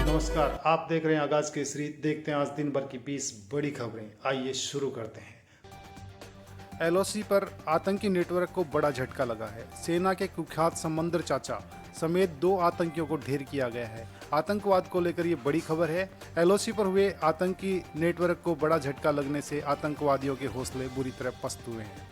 नमस्कार, आप देख रहे हैं आगाज केसरी। देखते हैं आज दिन भर की 20 बड़ी खबरें। आइए शुरू करते हैं। एलओसी पर आतंकी नेटवर्क को बड़ा झटका लगा है। सेना के कुख्यात समंदर चाचा समेत 2 आतंकियों को ढेर किया गया है। आतंकवाद को लेकर ये बड़ी खबर है। एलओसी पर हुए आतंकी नेटवर्क को बड़ा झटका लगने से आतंकवादियों के हौसले बुरी तरह पस्त हुए हैं।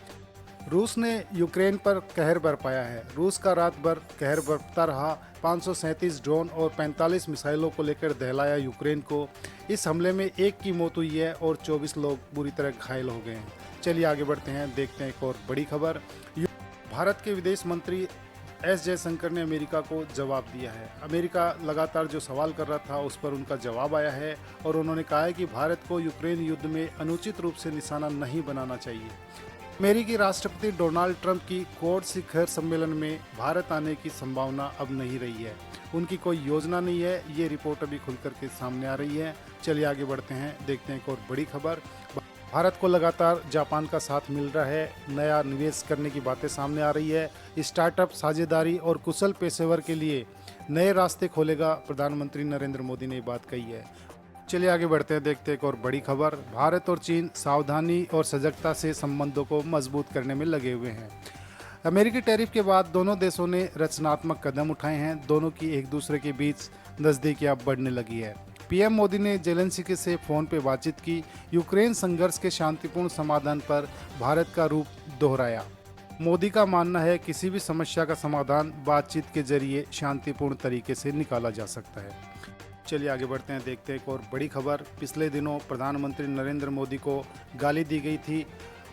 रूस ने यूक्रेन पर कहर बरपाया है। रूस का रात भर कहर बरपता रहा। 537 ड्रोन और 45 मिसाइलों को लेकर दहलाया यूक्रेन को। इस हमले में 1 की मौत हुई है और 24 लोग बुरी तरह घायल हो गए हैं। चलिए आगे बढ़ते हैं, देखते हैं एक और बड़ी खबर। भारत के विदेश मंत्री एस जयशंकर ने अमेरिका को जवाब दिया है। अमेरिका लगातार जो सवाल कर रहा था उस पर उनका जवाब आया है और उन्होंने कहा है कि भारत को यूक्रेन युद्ध में अनुचित रूप से निशाना नहीं बनाना चाहिए। अमेरिकी राष्ट्रपति डोनाल्ड ट्रंप की क्वाड शिखर सम्मेलन में भारत आने की संभावना अब नहीं रही है। उनकी कोई योजना नहीं है। ये रिपोर्ट अभी खुलकर के सामने आ रही है। चलिए आगे बढ़ते हैं, देखते हैं एक और बड़ी खबर। भारत को लगातार जापान का साथ मिल रहा है। नया निवेश करने की बातें सामने आ रही है। स्टार्टअप साझेदारी और कुशल पेशेवर के लिए नए रास्ते खोलेगा। प्रधानमंत्री नरेंद्र मोदी ने ये बात कही है। चलिए आगे बढ़ते हैं, देखते हैं एक और बड़ी खबर। भारत और चीन सावधानी और सजगता से संबंधों को मजबूत करने में लगे हुए हैं। अमेरिकी टैरिफ के बाद दोनों देशों ने रचनात्मक कदम उठाए हैं। दोनों की एक दूसरे के बीच नज़दीकियां बढ़ने लगी है। पीएम मोदी ने जेलेंस्की से फ़ोन पर बातचीत की। यूक्रेन संघर्ष के शांतिपूर्ण समाधान पर भारत का रूप दोहराया। मोदी का मानना है किसी भी समस्या का समाधान बातचीत के जरिए शांतिपूर्ण तरीके से निकाला जा सकता है। चलिए आगे बढ़ते हैं, देखते हैं एक और बड़ी खबर। पिछले दिनों प्रधानमंत्री नरेंद्र मोदी को गाली दी गई थी।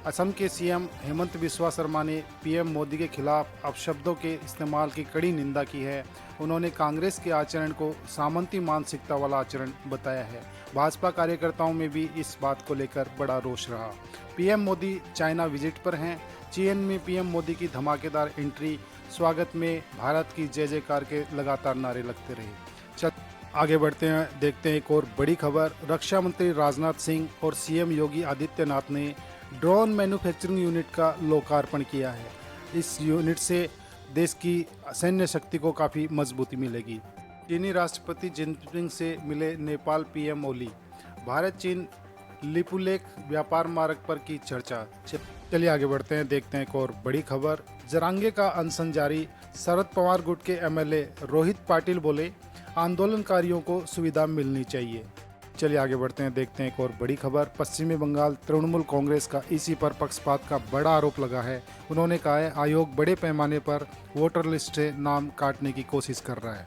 असम के सीएम हेमंत बिस्वा शर्मा ने पीएम मोदी के खिलाफ अपशब्दों के इस्तेमाल की कड़ी निंदा की है। उन्होंने कांग्रेस के आचरण को सामंती मानसिकता वाला आचरण बताया है। भाजपा कार्यकर्ताओं में भी इस बात को लेकर बड़ा रोष रहा। पीएम मोदी चाइना विजिट पर हैं। चीन में पीएम मोदी की धमाकेदार एंट्री, स्वागत में भारत की जय जयकार के लगातार नारे लगते रहे। आगे बढ़ते हैं, देखते हैं एक और बड़ी खबर। रक्षा मंत्री राजनाथ सिंह और सीएम योगी आदित्यनाथ ने ड्रोन मैन्युफैक्चरिंग यूनिट का लोकार्पण किया है। इस यूनिट से देश की सैन्य शक्ति को काफ़ी मजबूती मिलेगी। चीनी राष्ट्रपति जिनपिंग से मिले नेपाल पीएम ओली। भारत चीन लिपुलेख व्यापार मार्ग पर की चर्चा। चलिए आगे बढ़ते हैं, देखते हैं एक और बड़ी खबर। जरांगे का अनशन जारी। शरद पवार गुट के एमएलए रोहित पाटिल बोले आंदोलनकारियों को सुविधा मिलनी चाहिए। चलिए आगे बढ़ते हैं, देखते हैं एक और बड़ी खबर। पश्चिमी बंगाल तृणमूल कांग्रेस का ईसी पर पक्षपात का बड़ा आरोप लगा है। उन्होंने कहा है आयोग बड़े पैमाने पर वोटर लिस्ट से नाम काटने की कोशिश कर रहा है।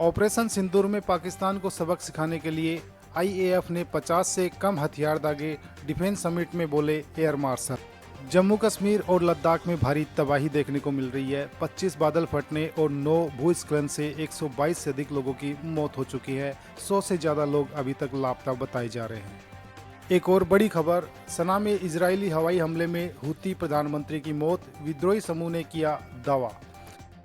ऑपरेशन सिंदूर में पाकिस्तान को सबक सिखाने के लिए आईएएफ ने 50 से कम हथियार दागे। डिफेंस समिट में बोले एयर मार्शल। जम्मू कश्मीर और लद्दाख में भारी तबाही देखने को मिल रही है। 25 बादल फटने और 9 भूस्खलन से 122 से अधिक लोगों की मौत हो चुकी है। 100 से ज़्यादा लोग अभी तक लापता बताए जा रहे हैं। एक और बड़ी खबर। सना में इजरायली हवाई हमले में हूती प्रधानमंत्री की मौत। विद्रोही समूह ने किया दावा।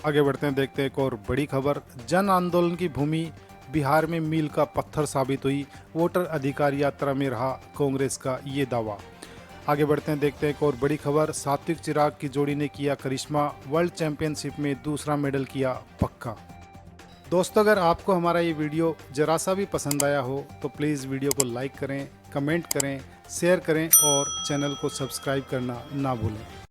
आगे बढ़ते हैं, देखते हैं एक और बड़ी खबर। जन आंदोलन की भूमि बिहार में मील का पत्थर साबित हुई। वोटर अधिकार यात्रा में रहा कांग्रेस का ये दावा। आगे बढ़ते हैं, देखते हैं एक और बड़ी खबर। सात्विक चिराग की जोड़ी ने किया करिश्मा। वर्ल्ड चैंपियनशिप में दूसरा मेडल किया पक्का। दोस्तों, अगर आपको हमारा ये वीडियो जरा सा भी पसंद आया हो तो प्लीज़ वीडियो को लाइक करें, कमेंट करें, शेयर करें और चैनल को सब्सक्राइब करना ना भूलें।